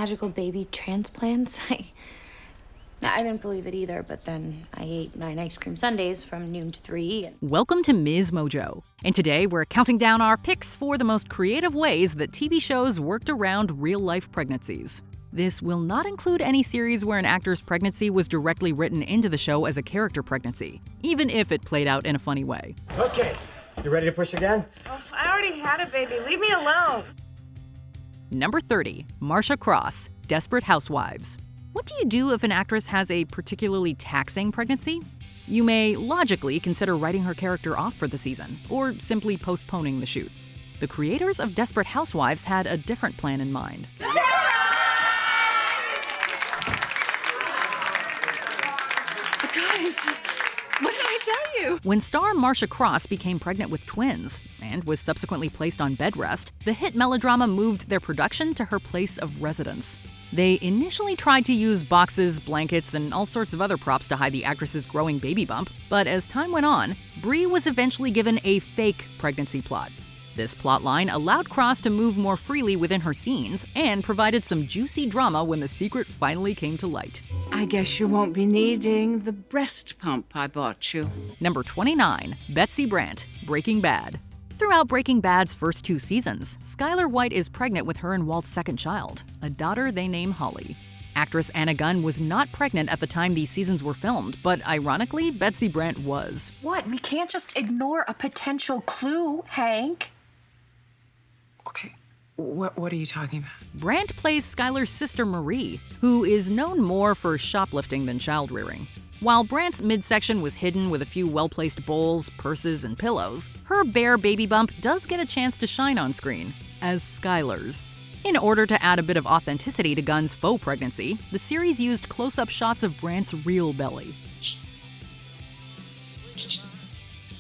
magical baby transplants. I didn't believe it either, but then I ate 9 ice cream sundaes from noon to 3. Welcome to MsMojo, and today we're counting down our picks for the most creative ways that TV shows worked around real-life pregnancies. This will not include any series where an actor's pregnancy was directly written into the show as a character pregnancy, even if it played out in a funny way. Okay, you ready to push again? Oh, I already had a baby. Leave me alone. Number 30, Marcia Cross, Desperate Housewives. What do you do if an actress has a particularly taxing pregnancy? You may logically consider writing her character off for the season, or simply postponing the shoot. The creators of Desperate Housewives had a different plan in mind. Guys, what did I tell you? When star Marcia Cross became pregnant with twins and was subsequently placed on bed rest, the hit melodrama moved their production to her place of residence. They initially tried to use boxes, blankets, and all sorts of other props to hide the actress's growing baby bump, but as time went on, Bree was eventually given a fake pregnancy plot. This plotline allowed Cross to move more freely within her scenes and provided some juicy drama when the secret finally came to light. I guess you won't be needing the breast pump I bought you. Number 29, Betsy Brandt, Breaking Bad. Throughout Breaking Bad's first 2 seasons, Skylar White is pregnant with her and Walt's second child, a daughter they name Holly. Actress Anna Gunn was not pregnant at the time these seasons were filmed, but ironically, Betsy Brandt was. What? We can't just ignore a potential clue, Hank. Okay, what are you talking about? Brandt plays Skylar's sister Marie, who is known more for shoplifting than child-rearing. While Brandt's midsection was hidden with a few well-placed bowls, purses, and pillows, her bare baby bump does get a chance to shine on screen, as Skylar's. In order to add a bit of authenticity to Gunn's faux pregnancy, the series used close-up shots of Brandt's real belly.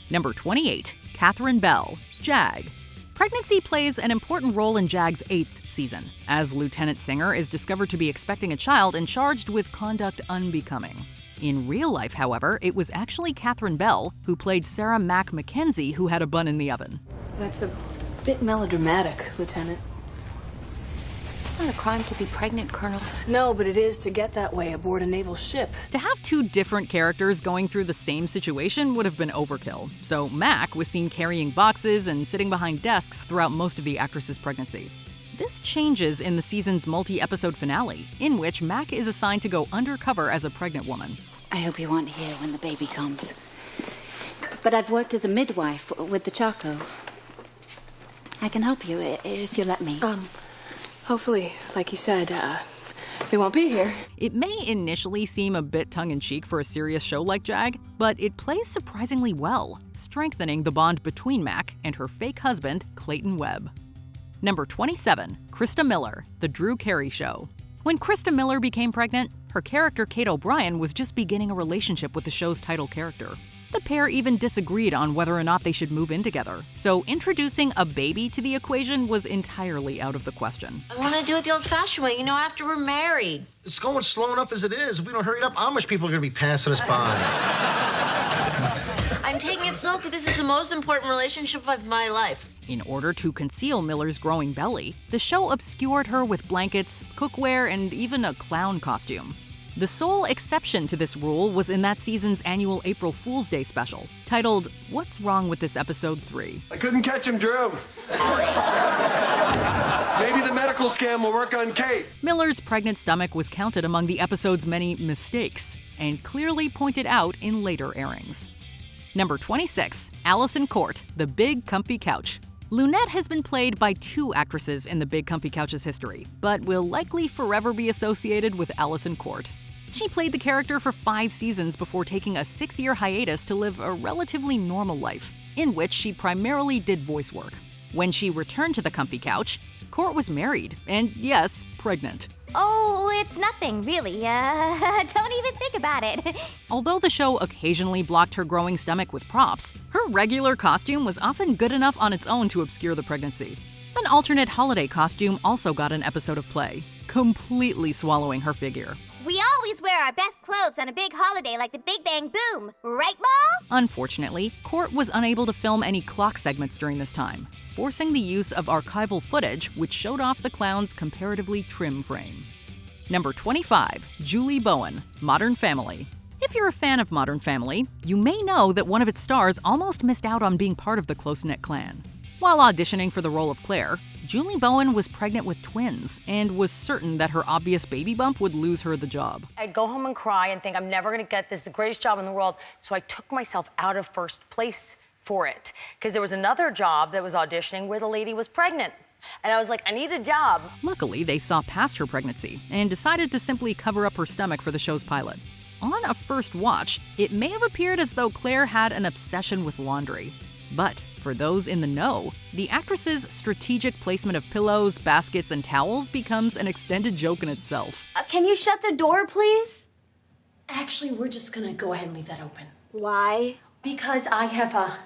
Number 28, Katherine Bell, Jag. Pregnancy plays an important role in JAG's 8th season, as Lieutenant Singer is discovered to be expecting a child and charged with conduct unbecoming. In real life, however, it was actually Katherine Bell, who played Sarah Mack Mackenzie, who had a bun in the oven. That's a bit melodramatic, Lieutenant. It's not a crime to be pregnant, Colonel. No, but it is to get that way aboard a naval ship. To have 2 different characters going through the same situation would have been overkill, so Mac was seen carrying boxes and sitting behind desks throughout most of the actress's pregnancy. This changes in the season's multi-episode finale, in which Mac is assigned to go undercover as a pregnant woman. I hope you aren't here when the baby comes. But I've worked as a midwife with the Chaco. I can help you if you let me. Hopefully, like you said, they won't be here. It may initially seem a bit tongue-in-cheek for a serious show like Jag, but it plays surprisingly well, strengthening the bond between Mac and her fake husband, Clayton Webb. Number 27, Christa Miller, The Drew Carey Show. When Christa Miller became pregnant, her character Kate O'Brien was just beginning a relationship with the show's title character. The pair even disagreed on whether or not they should move in together, so introducing a baby to the equation was entirely out of the question. I want to do it the old-fashioned way, after we're married. It's going slow enough as it is. If we don't hurry it up, Amish people are going to be passing us by. I'm taking it slow because this is the most important relationship of my life. In order to conceal Miller's growing belly, the show obscured her with blankets, cookware, and even a clown costume. The sole exception to this rule was in that season's annual April Fool's Day special, titled What's Wrong with This Episode 3? I couldn't catch him, Drew. Maybe the medical scam will work on Kate. Miller's pregnant stomach was counted among the episode's many mistakes, and clearly pointed out in later airings. Number 26, Alyson Court, The Big Comfy Couch. Lunette has been played by 2 actresses in The Big Comfy Couch's history, but will likely forever be associated with Alyson Court. She played the character for 5 seasons before taking a 6-year hiatus to live a relatively normal life, in which she primarily did voice work. When she returned to the comfy couch, Court was married and, yes, pregnant. Oh, it's nothing, really. Don't even think about it. Although the show occasionally blocked her growing stomach with props, her regular costume was often good enough on its own to obscure the pregnancy. An alternate holiday costume also got an episode of play, completely swallowing her figure. We always wear our best clothes on a big holiday like the Big Bang Boom, right, Ma? Unfortunately, Court was unable to film any clock segments during this time. forcing the use of archival footage which showed off the clown's comparatively trim frame. Number 25, Julie Bowen, Modern Family. If you're a fan of Modern Family, you may know that one of its stars almost missed out on being part of the close-knit clan. While auditioning for the role of Claire, Julie Bowen was pregnant with twins and was certain that her obvious baby bump would lose her the job. I'd go home and cry and think, I'm never gonna get this, the greatest job in the world. So I took myself out of first place for it. Because there was another job that was auditioning where the lady was pregnant. And I was like, I need a job. Luckily, they saw past her pregnancy and decided to simply cover up her stomach for the show's pilot. On a first watch, it may have appeared as though Claire had an obsession with laundry. But for those in the know, the actress's strategic placement of pillows, baskets, and towels becomes an extended joke in itself. Can you shut the door, please? Actually, we're just gonna go ahead and leave that open. Why? Because I have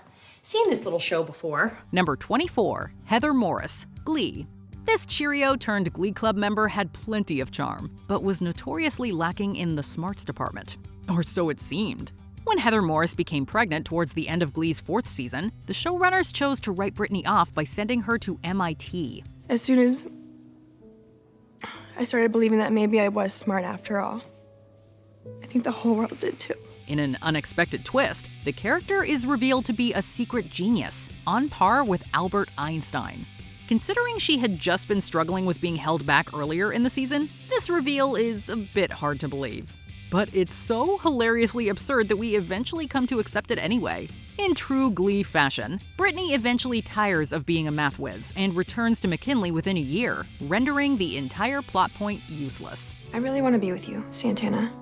seen this little show before. Number 24, Heather Morris, Glee. This Cheerio-turned Glee Club member had plenty of charm, but was notoriously lacking in the smarts department. Or so it seemed. When Heather Morris became pregnant towards the end of Glee's 4th season, the showrunners chose to write Brittany off by sending her to MIT. As soon as I started believing that maybe I was smart after all, I think the whole world did too. In an unexpected twist, the character is revealed to be a secret genius, on par with Albert Einstein. Considering she had just been struggling with being held back earlier in the season, this reveal is a bit hard to believe. But it's so hilariously absurd that we eventually come to accept it anyway. In true Glee fashion, Brittany eventually tires of being a math whiz and returns to McKinley within a year, rendering the entire plot point useless. I really want to be with you, Santana.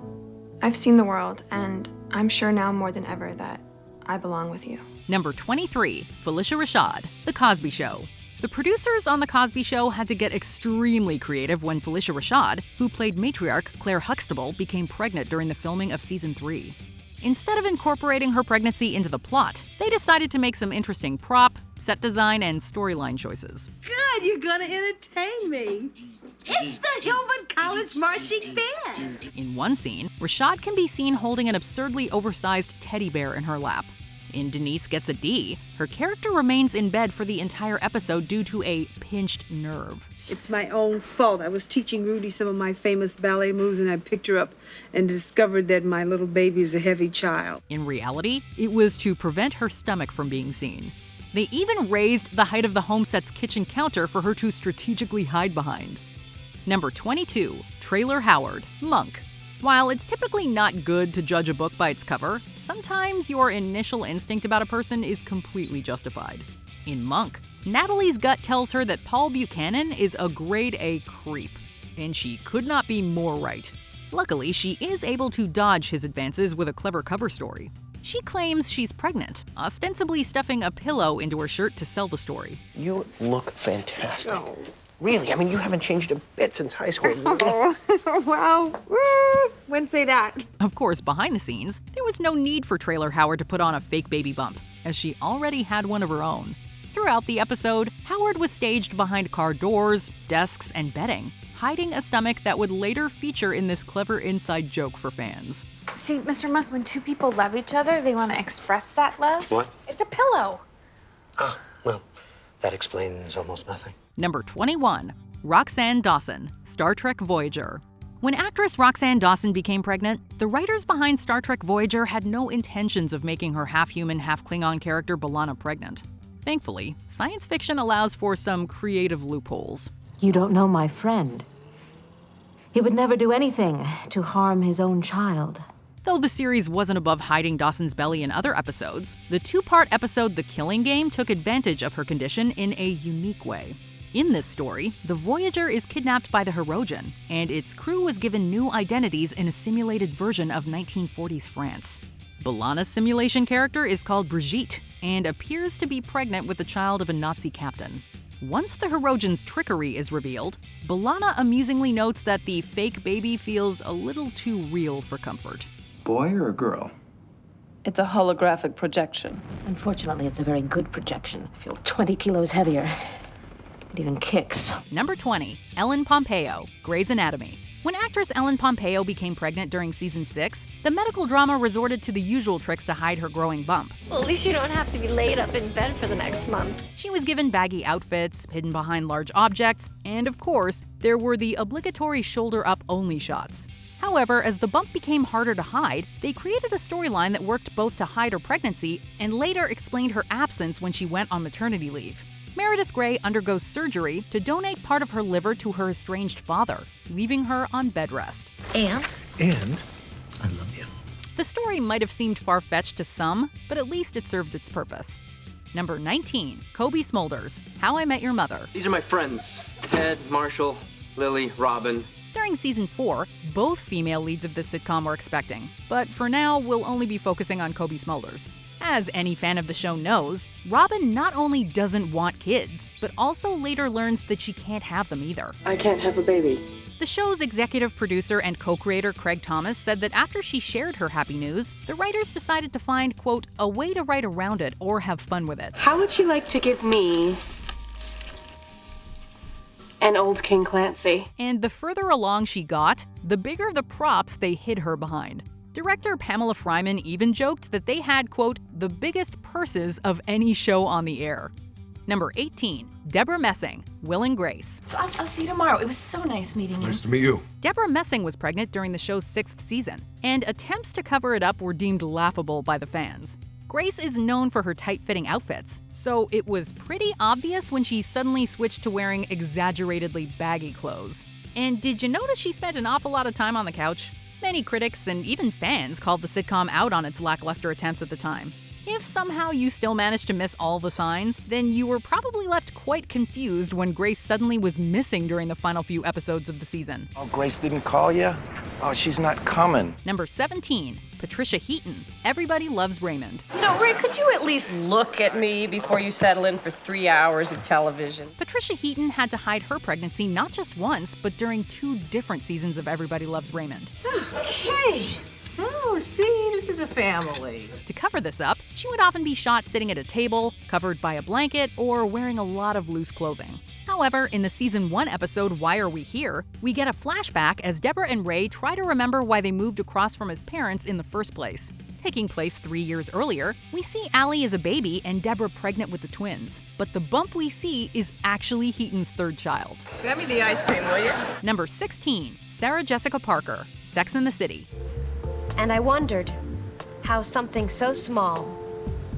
I've seen the world, and I'm sure now more than ever that I belong with you. Number 23, Phylicia Rashad, The Cosby Show. The producers on The Cosby Show had to get extremely creative when Phylicia Rashad, who played matriarch Claire Huxtable, became pregnant during the filming of season 3. Instead of incorporating her pregnancy into the plot, they decided to make some interesting prop, set design, and storyline choices. Good, you're gonna entertain me. It's the Hillman College Marching Band. In one scene, Rashad can be seen holding an absurdly oversized teddy bear in her lap. In Denise Gets a D, her character remains in bed for the entire episode due to a pinched nerve. It's my own fault. I was teaching Rudy some of my famous ballet moves and I picked her up and discovered that my little baby is a heavy child. In reality, it was to prevent her stomach from being seen. They even raised the height of the homeset's kitchen counter for her to strategically hide behind. Number 22, Traylor Howard, Monk. While it's typically not good to judge a book by its cover, sometimes your initial instinct about a person is completely justified. In Monk, Natalie's gut tells her that Paul Buchanan is a grade A creep, and she could not be more right. Luckily, she is able to dodge his advances with a clever cover story. She claims she's pregnant, ostensibly stuffing a pillow into her shirt to sell the story. You look fantastic. Oh. Really, I mean, you haven't changed a bit since high school. Oh, wow. Wouldn't say that. Of course, behind the scenes, there was no need for Traylor Howard to put on a fake baby bump, as she already had one of her own. Throughout the episode, Howard was staged behind car doors, desks, and bedding, hiding a stomach that would later feature in this clever inside joke for fans. See, Mr. Monk, when two people love each other, they want to express that love. What? It's a pillow. Ah, well, that explains almost nothing. Number 21, Roxann Dawson, Star Trek Voyager. When actress Roxann Dawson became pregnant, the writers behind Star Trek Voyager had no intentions of making her half-human, half-Klingon character B'Elanna pregnant. Thankfully, science fiction allows for some creative loopholes. You don't know my friend. He would never do anything to harm his own child. Though the series wasn't above hiding Dawson's belly in other episodes, the 2-part episode The Killing Game took advantage of her condition in a unique way. In this story, the Voyager is kidnapped by the Hirogen, and its crew was given new identities in a simulated version of 1940s France. B'Elanna's simulation character is called Brigitte, and appears to be pregnant with the child of a Nazi captain. Once the Hirogen's trickery is revealed, B'Elanna amusingly notes that the fake baby feels a little too real for comfort. Boy or a girl? It's a holographic projection. Unfortunately, it's a very good projection. I feel 20 kilos heavier. It even kicks. Number 20, Ellen Pompeo, Grey's Anatomy. When actress Ellen Pompeo became pregnant during season 6, the medical drama resorted to the usual tricks to hide her growing bump. Well, at least you don't have to be laid up in bed for the next month. She was given baggy outfits, hidden behind large objects, and of course, there were the obligatory shoulder-up only shots. However, as the bump became harder to hide, they created a storyline that worked both to hide her pregnancy and later explained her absence when she went on maternity leave. Meredith Grey undergoes surgery to donate part of her liver to her estranged father, leaving her on bed rest. And I love you. The story might have seemed far-fetched to some, but at least it served its purpose. Number 19, Cobie Smulders, How I Met Your Mother. These are my friends. Ted, Marshall, Lily, Robin. During season 4, both female leads of this sitcom were expecting, but for now, we'll only be focusing on Cobie Smulders. As any fan of the show knows, Robin not only doesn't want kids, but also later learns that she can't have them either. I can't have a baby. The show's executive producer and co-creator Craig Thomas said that after she shared her happy news, the writers decided to find, quote, a way to write around it or have fun with it. How would you like to give me an old King Clancy? And the further along she got, the bigger the props they hid her behind. Director Pamela Fryman even joked that they had, quote, the biggest purses of any show on the air. Number 18, Deborah Messing, Will and Grace. I'll see you tomorrow. It was so nice meeting you. Nice to meet you. Deborah Messing was pregnant during the show's 6th season, and attempts to cover it up were deemed laughable by the fans. Grace is known for her tight-fitting outfits, so it was pretty obvious when she suddenly switched to wearing exaggeratedly baggy clothes. And did you notice she spent an awful lot of time on the couch? Many critics and even fans called the sitcom out on its lackluster attempts at the time. If somehow you still managed to miss all the signs, then you were probably left quite confused when Grace suddenly was missing during the final few episodes of the season. Oh, Grace didn't call you? Oh, she's not coming. Number 17, Patricia Heaton, Everybody Loves Raymond. No, Ray, could you at least look at me before you settle in for 3 hours of television? Patricia Heaton had to hide her pregnancy not just once, but during 2 different seasons of Everybody Loves Raymond. Okay, so see, this is a family. To cover this up, she would often be shot sitting at a table, covered by a blanket, or wearing a lot of loose clothing. However, in the season 1 episode, Why Are We Here?, we get a flashback as Deborah and Ray try to remember why they moved across from his parents in the first place. Taking place 3 years earlier, we see Allie as a baby and Deborah pregnant with the twins. But the bump we see is actually Heaton's 3rd child. Grab me the ice cream, will you? Number 16, Sarah Jessica Parker, Sex and the City. And I wondered how something so small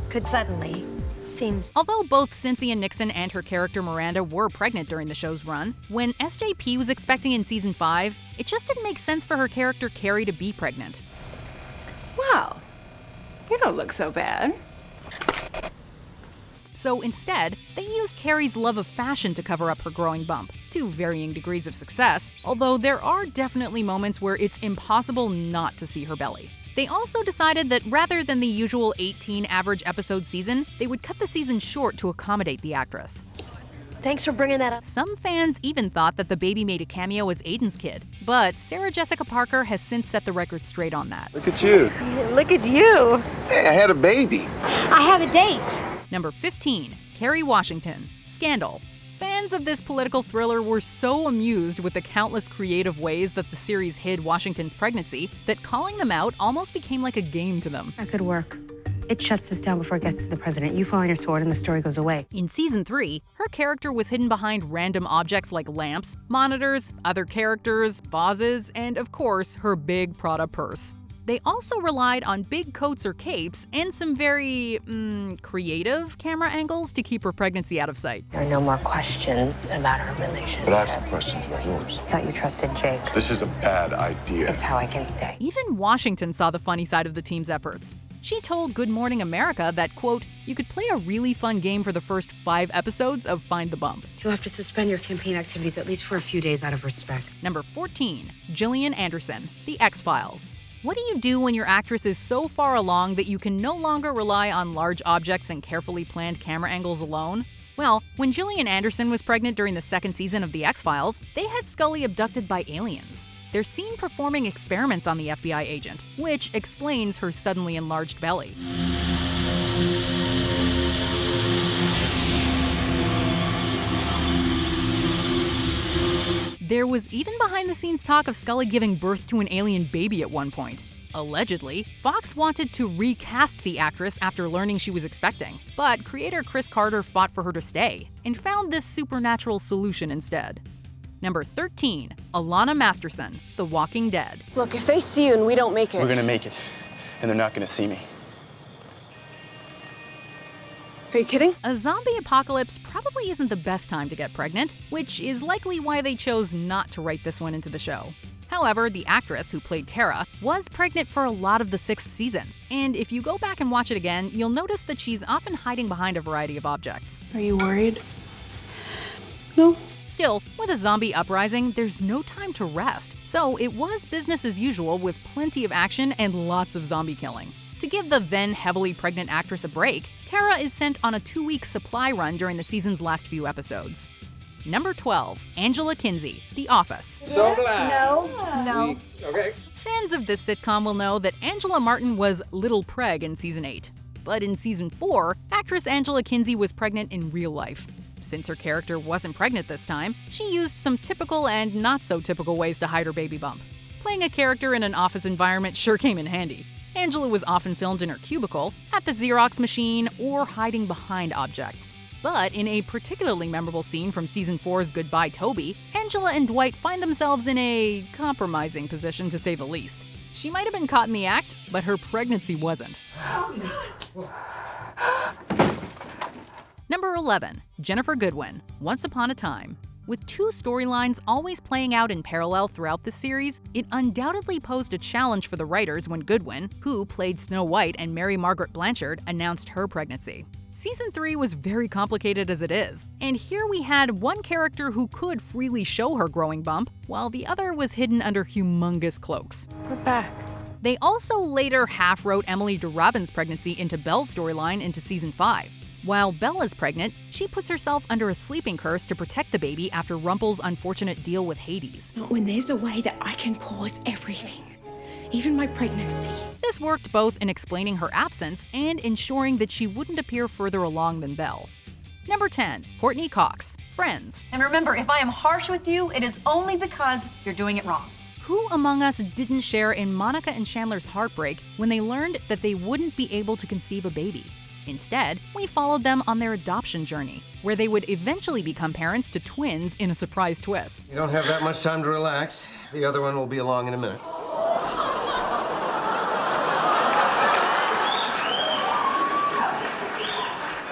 could suddenly seem... Although both Cynthia Nixon and her character Miranda were pregnant during the show's run, when SJP was expecting in season 5, it just didn't make sense for her character Kerry to be pregnant. Wow, you don't look so bad. So instead, they used Kerry's love of fashion to cover up her growing bump, to varying degrees of success, although there are definitely moments where it's impossible not to see her belly. They also decided that rather than the usual 18 average episode season, they would cut the season short to accommodate the actress. Thanks for bringing that up. Some fans even thought that the baby made a cameo as Aiden's kid, but Sarah Jessica Parker has since set the record straight on that. Look at you. Look at you. Hey, I had a baby. I have a date. Number 15, Kerry Washington, Scandal. Fans of this political thriller were so amused with the countless creative ways that the series hid Washington's pregnancy that calling them out almost became like a game to them. That could work. It shuts us down before it gets to the president. You fall on your sword and the story goes away. In season 3, her character was hidden behind random objects like lamps, monitors, other characters, vases, and of course, her big Prada purse. They also relied on big coats or capes and some very, creative camera angles to keep her pregnancy out of sight. There are no more questions about our relationship. But I have some questions about yours. I thought you trusted Jake. This is a bad idea. It's how I can stay. Even Washington saw the funny side of the team's efforts. She told Good Morning America that, quote, you could play a really fun game for the first 5 episodes of Find the Bump. You'll have to suspend your campaign activities at least for a few days out of respect. Number 14, Gillian Anderson, The X-Files. What do you do when your actress is so far along that you can no longer rely on large objects and carefully planned camera angles alone? Well, when Gillian Anderson was pregnant during the 2nd season of The X-Files, they had Scully abducted by aliens. They're seen performing experiments on the FBI agent, which explains her suddenly enlarged belly. There was even behind-the-scenes talk of Scully giving birth to an alien baby at one point. Allegedly, Fox wanted to recast the actress after learning she was expecting, but creator Chris Carter fought for her to stay and found this supernatural solution instead. Number 13, Alanna Masterson, The Walking Dead. Look, if they see you and we don't make it... We're gonna make it, and they're not gonna see me. Are you kidding? A zombie apocalypse probably isn't the best time to get pregnant, which is likely why they chose not to write this one into the show. However, the actress who played Tara was pregnant for a lot of the 6th season, and if you go back and watch it again, you'll notice that she's often hiding behind a variety of objects. Are you worried? No. Still, with a zombie uprising, there's no time to rest, so it was business as usual with plenty of action and lots of zombie killing. To give the then heavily pregnant actress a break, Tara is sent on a 2-week supply run during the season's last few episodes. Number 12, Angela Kinsey, The Office. So glad. No. Okay. Fans of this sitcom will know that Angela Martin was Little Preg in Season 8. But in Season 4, actress Angela Kinsey was pregnant in real life. Since her character wasn't pregnant this time, she used some typical and not-so-typical ways to hide her baby bump. Playing a character in an office environment sure came in handy. Angela was often filmed in her cubicle, at the Xerox machine, or hiding behind objects. But in a particularly memorable scene from Season 4's Goodbye Toby, Angela and Dwight find themselves in a compromising position to say the least. She might have been caught in the act, but her pregnancy wasn't. Number 11, Ginnifer Goodwin, Once Upon a Time. With 2 storylines always playing out in parallel throughout the series, it undoubtedly posed a challenge for the writers when Goodwin, who played Snow White and Mary Margaret Blanchard, announced her pregnancy. Season 3 was very complicated as it is, and here we had one character who could freely show her growing bump, while the other was hidden under humongous cloaks. We're back. They also later half-wrote Emily de Robin's pregnancy into Belle's storyline into Season 5. While Belle is pregnant, she puts herself under a sleeping curse to protect the baby after Rumple's unfortunate deal with Hades. Not when there's a way that I can pause everything. Even my pregnancy. This worked both in explaining her absence and ensuring that she wouldn't appear further along than Belle. Number 10, Courteney Cox, Friends. And remember, if I am harsh with you, it is only because you're doing it wrong. Who among us didn't share in Monica and Chandler's heartbreak when they learned that they wouldn't be able to conceive a baby? Instead, we followed them on their adoption journey, where they would eventually become parents to twins in a surprise twist. You don't have that much time to relax. The other one will be along in a minute.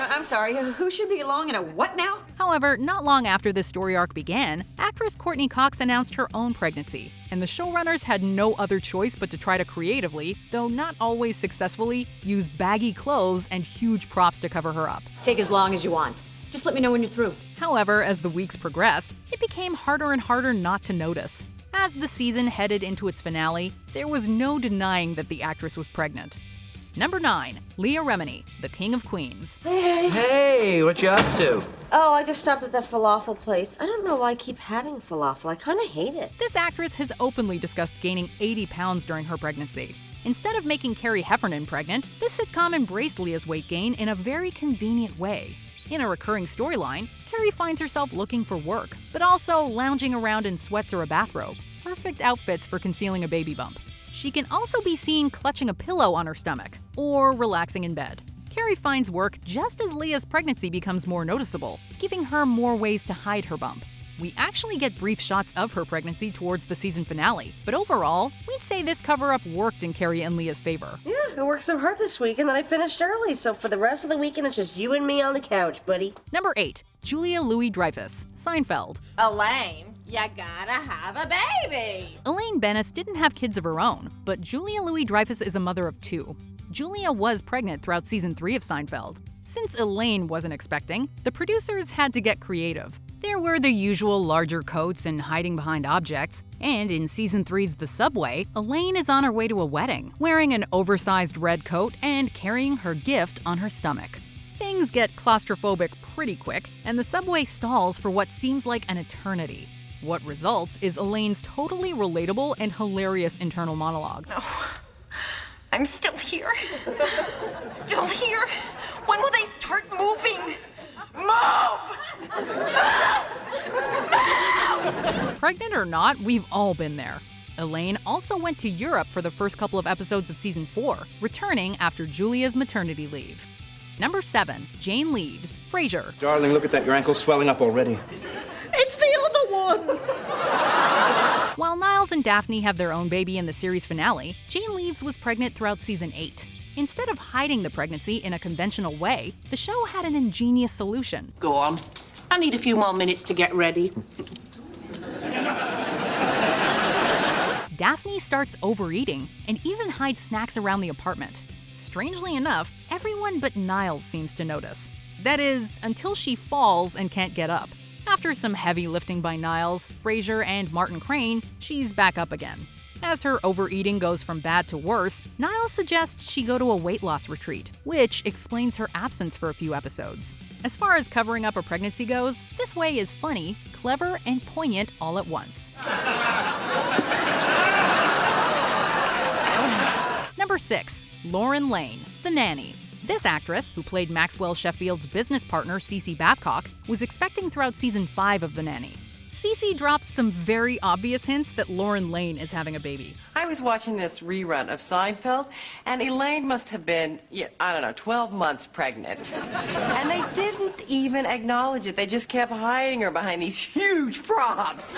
I'm sorry, who should be along in a what now? However, not long after this story arc began, actress Courteney Cox announced her own pregnancy, and the showrunners had no other choice but to try to creatively, though not always successfully, use baggy clothes and huge props to cover her up. Take as long as you want. Just let me know when you're through. However, as the weeks progressed, it became harder and harder not to notice. As the season headed into its finale, there was no denying that the actress was pregnant. Number 9, Leah Remini, the King of Queens. Hey, what you up to? Oh, I just stopped at that falafel place. I don't know why I keep having falafel. I kind of hate it. This actress has openly discussed gaining 80 pounds during her pregnancy. Instead of making Carrie Heffernan pregnant, this sitcom embraced Leah's weight gain in a very convenient way. In a recurring storyline, Carrie finds herself looking for work, but also lounging around in sweats or a bathrobe. Perfect outfits for concealing a baby bump. She can also be seen clutching a pillow on her stomach, or relaxing in bed. Carrie finds work just as Leah's pregnancy becomes more noticeable, giving her more ways to hide her bump. We actually get brief shots of her pregnancy towards the season finale, but overall, we'd say this cover-up worked in Carrie and Leah's favor. Yeah, I worked so hard this week and then I finished early, so for the rest of the weekend, it's just you and me on the couch, buddy. Number 8, Julia Louis-Dreyfus, Seinfeld. Elaine, you gotta have a baby. Elaine Bennis didn't have kids of her own, but Julia Louis-Dreyfus is a mother of 2. Julia was pregnant throughout season 3 of Seinfeld. Since Elaine wasn't expecting, the producers had to get creative. There were the usual larger coats and hiding behind objects, and in season 3's The Subway, Elaine is on her way to a wedding, wearing an oversized red coat and carrying her gift on her stomach. Things get claustrophobic pretty quick, and the subway stalls for what seems like an eternity. What results is Elaine's totally relatable and hilarious internal monologue. No, I'm still here. Still here. When will they start moving? Pregnant or not, we've all been there. Elaine also went to Europe for the first couple of episodes of season 4, returning after Julia's maternity leave. Number 7, Jane leaves. Frasier. Darling, look at that. Your ankle's swelling up already. It's the other one! While Niles and Daphne have their own baby in the series finale, Jane Leaves was pregnant throughout season 8. Instead of hiding the pregnancy in a conventional way, the show had an ingenious solution. Go on. I need a few more minutes to get ready. Daphne starts overeating and even hides snacks around the apartment. Strangely enough, everyone but Niles seems to notice. That is, until she falls and can't get up. After some heavy lifting by Niles, Frasier, and Martin Crane, she's back up again. As her overeating goes from bad to worse, Niles suggests she go to a weight loss retreat, which explains her absence for a few episodes. As far as covering up a pregnancy goes, this way is funny, clever, and poignant all at once. Number 6, Lauren Lane, the nanny. This actress, who played Maxwell Sheffield's business partner Cece Babcock, was expecting throughout season 5 of The Nanny. Cece drops some very obvious hints that Lauren Lane is having a baby. I was watching this rerun of Seinfeld, and Elaine must have been, 12 months pregnant. And they didn't even acknowledge it. They just kept hiding her behind these huge props.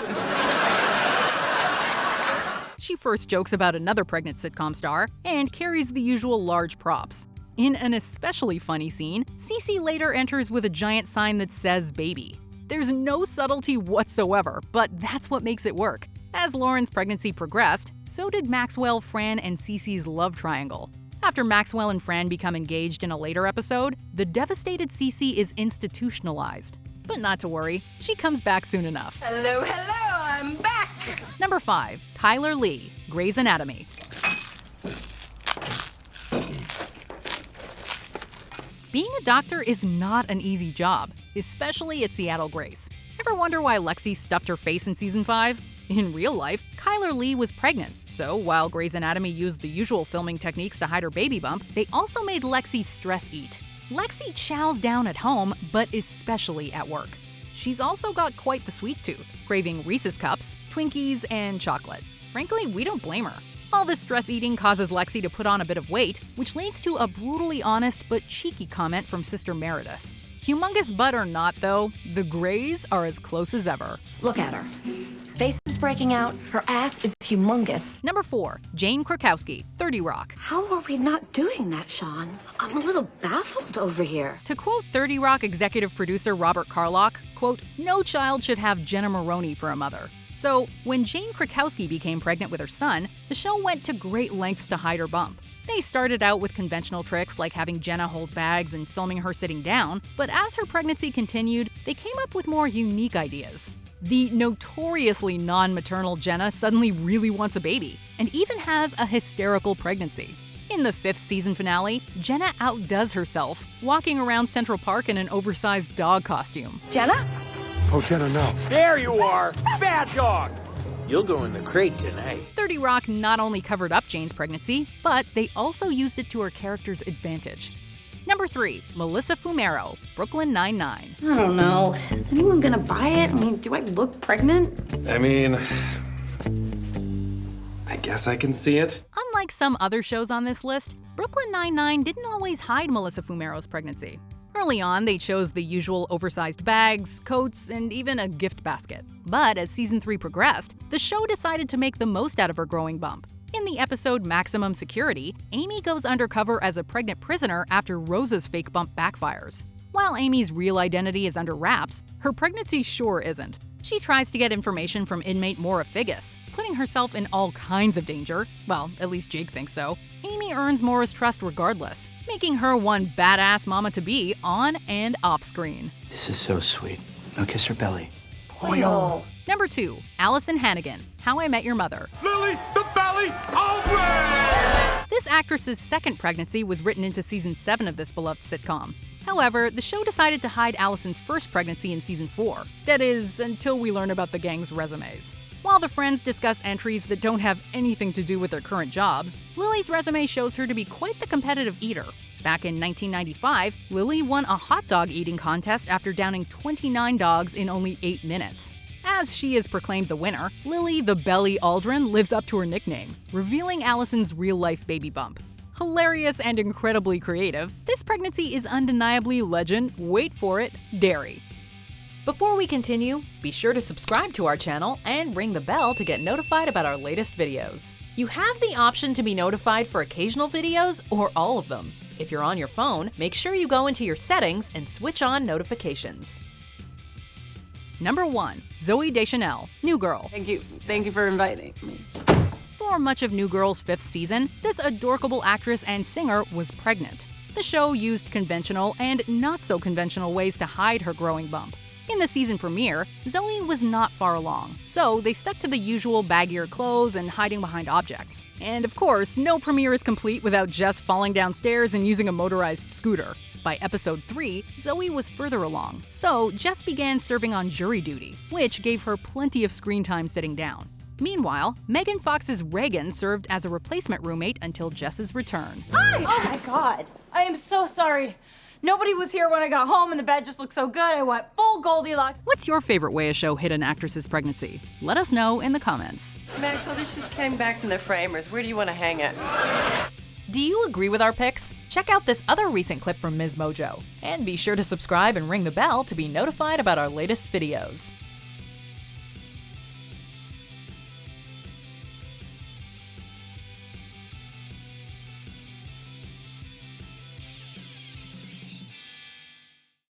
She first jokes about another pregnant sitcom star and carries the usual large props. In an especially funny scene, Cece later enters with a giant sign that says baby. There's no subtlety whatsoever, but that's what makes it work. As Lauren's pregnancy progressed, so did Maxwell, Fran, and Cece's love triangle. After Maxwell and Fran become engaged in a later episode, the devastated Cece is institutionalized. But not to worry, she comes back soon enough. Hello, I'm back! Number 5, Kyler Lee, Grey's Anatomy. Being a doctor is not an easy job, especially at Seattle Grace. Ever wonder why Lexi stuffed her face in season 5? In real life, Kyler Lee was pregnant, so while Grey's Anatomy used the usual filming techniques to hide her baby bump, they also made Lexi stress eat. Lexi chows down at home, but especially at work. She's also got quite the sweet tooth, craving Reese's Cups, Twinkies, and chocolate. Frankly, we don't blame her. All this stress eating causes Lexi to put on a bit of weight, which leads to a brutally honest but cheeky comment from Sister Meredith. Humongous butt or not, though, the Greys are as close as ever. Look at her. Face is breaking out, her ass is humongous. Number 4, Jane Krakowski, 30 Rock. How are we not doing that, Sean? I'm a little baffled over here. To quote 30 Rock executive producer Robert Carlock, quote, "No child should have Jenna Maroney for a mother." So, when Jane Krakowski became pregnant with her son, the show went to great lengths to hide her bump. They started out with conventional tricks like having Jenna hold bags and filming her sitting down, but as her pregnancy continued, they came up with more unique ideas. The notoriously non-maternal Jenna suddenly really wants a baby, and even has a hysterical pregnancy. In the 5th season finale, Jenna outdoes herself, walking around Central Park in an oversized dog costume. Jenna? Oh, Jenna, no. There you are! Bad dog! You'll go in the crate tonight. 30 Rock not only covered up Jane's pregnancy, but they also used it to her character's advantage. Number 3, Melissa Fumero, Brooklyn Nine-Nine. I don't know. Is anyone gonna buy it? I mean, do I look pregnant? I mean, I guess I can see it. Unlike some other shows on this list, Brooklyn Nine-Nine didn't always hide Melissa Fumero's pregnancy. Early on, they chose the usual oversized bags, coats, and even a gift basket. But as season 3 progressed, the show decided to make the most out of her growing bump. In the episode Maximum Security, Amy goes undercover as a pregnant prisoner after Rosa's fake bump backfires. While Amy's real identity is under wraps, her pregnancy sure isn't. She tries to get information from inmate Maura Figgis, putting herself in all kinds of danger. Well, at least Jake thinks so. Amy earns Maura's trust regardless, making her one badass mama-to-be on and off screen. This is so sweet. Now kiss her belly. Oil. Number 2, Alyson Hannigan, How I Met Your Mother. Lily, the Valley, away! This actress's second pregnancy was written into season 7 of this beloved sitcom. However, the show decided to hide Allison's first pregnancy in season 4. That is, until we learn about the gang's resumes. While the friends discuss entries that don't have anything to do with their current jobs, Lily's resume shows her to be quite the competitive eater. Back in 1995, Lily won a hot dog eating contest after downing 29 dogs in only 8 minutes. As she is proclaimed the winner, Lily the Belly Aldrin lives up to her nickname, revealing Alyson's real-life baby bump. Hilarious and incredibly creative, this pregnancy is undeniably legend, wait for it, dairy. Before we continue, be sure to subscribe to our channel and ring the bell to get notified about our latest videos. You have the option to be notified for occasional videos or all of them. If you're on your phone, make sure you go into your settings and switch on notifications. Number 1. Zooey Deschanel, New Girl. Thank you for inviting me. For much of New Girl's 5th season, this adorable actress and singer was pregnant. The show used conventional and not so conventional ways to hide her growing bump. In the season premiere, Zooey was not far along, so they stuck to the usual baggier clothes and hiding behind objects. And of course, no premiere is complete without Jess falling downstairs and using a motorized scooter. By episode 3, Zooey was further along, so Jess began serving on jury duty, which gave her plenty of screen time sitting down. Meanwhile, Megan Fox's Reagan served as a replacement roommate until Jess's return. Hi! Oh my god! I am so sorry. Nobody was here when I got home and the bed just looked so good, I went full Goldilocks. What's your favorite way a show hid an actress's pregnancy? Let us know in the comments. Maxwell, this just came back from the framers. Where do you want to hang it? Do you agree with our picks? Check out this other recent clip from MsMojo. And be sure to subscribe and ring the bell to be notified about our latest videos.